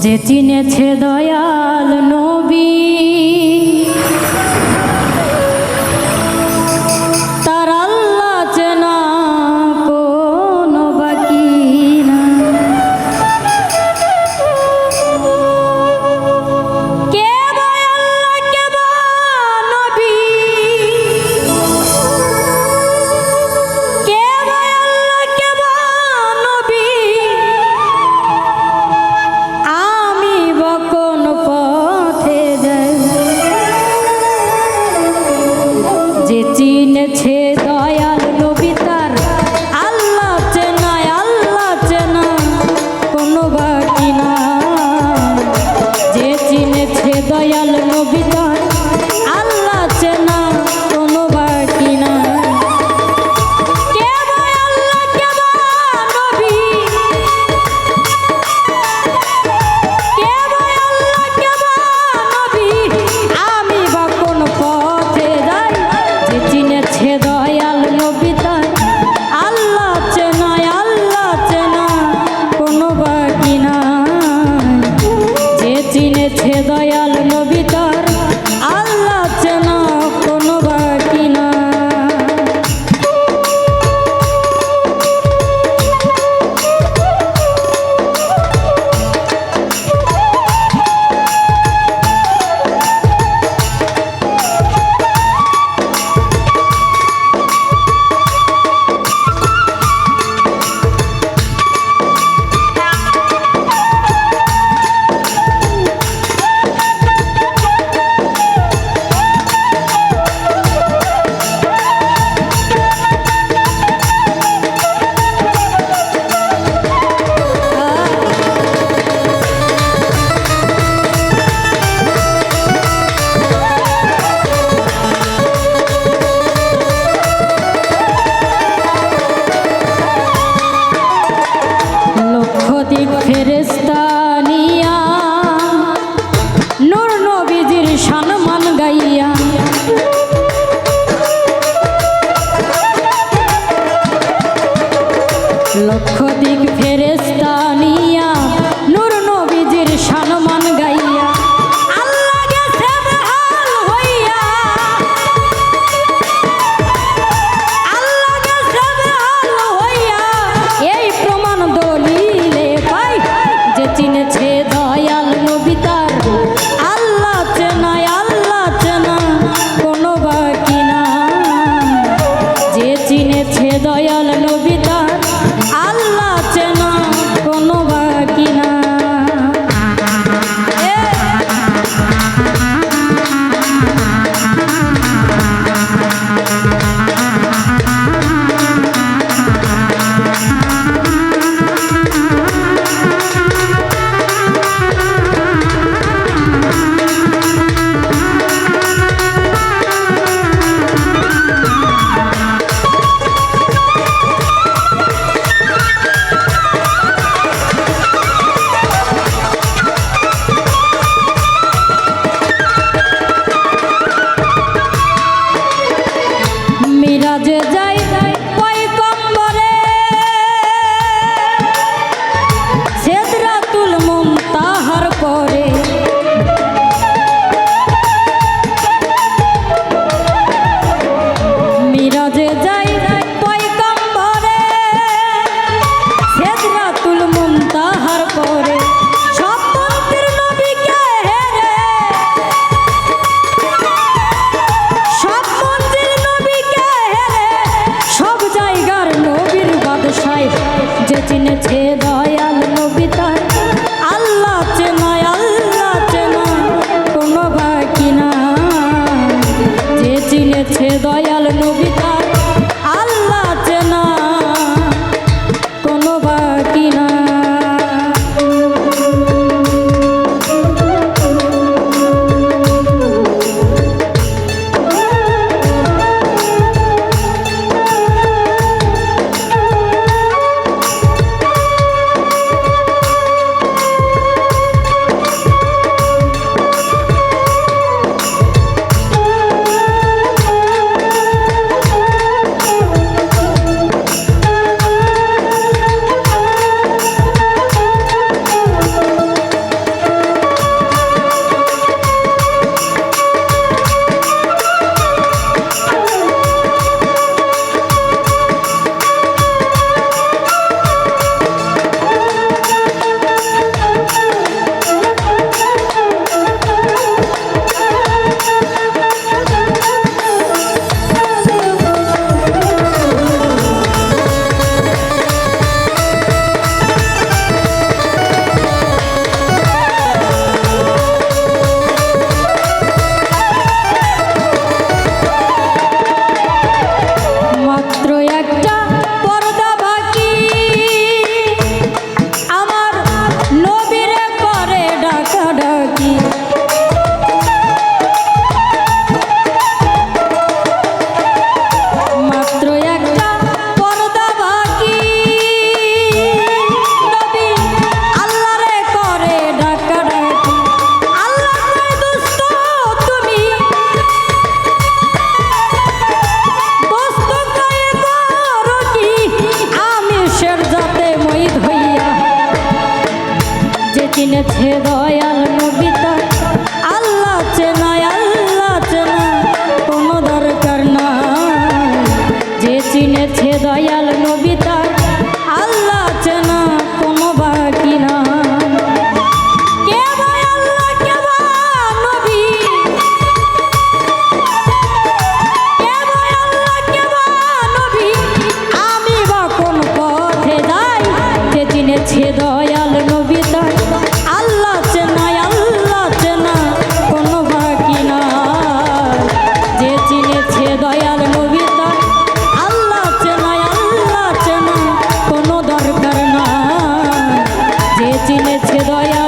যে চিনেছে দয়াল নবী তার আল্লাহ চেনা কোনো বাকি না। কে বা আল্লাহ কে বা নবী, কে বা আল্লাহ কে বা নবী, আমি বা কোন পথে যাই চিনেছে দয়াল নবী তার আল্লাহ চেনা কোনো দরকার নাই। যে চিনেছে দয়াল নবী তার আল্লাহ চেনা কোনো বাকি না। কে বা আল্লাহ কে বা নবী, কে বা আল্লাহ কে বা নবী, আমি বা কোন পথে যাই। যে চিনেছে দয়াল নবী তার আল্লাহ চেনা কোনো বাকি না। যে চিনেছে দয়াল নবী তার আল্লাহ চেনা কোনো দরকার না। যে চিনেছে দয়াল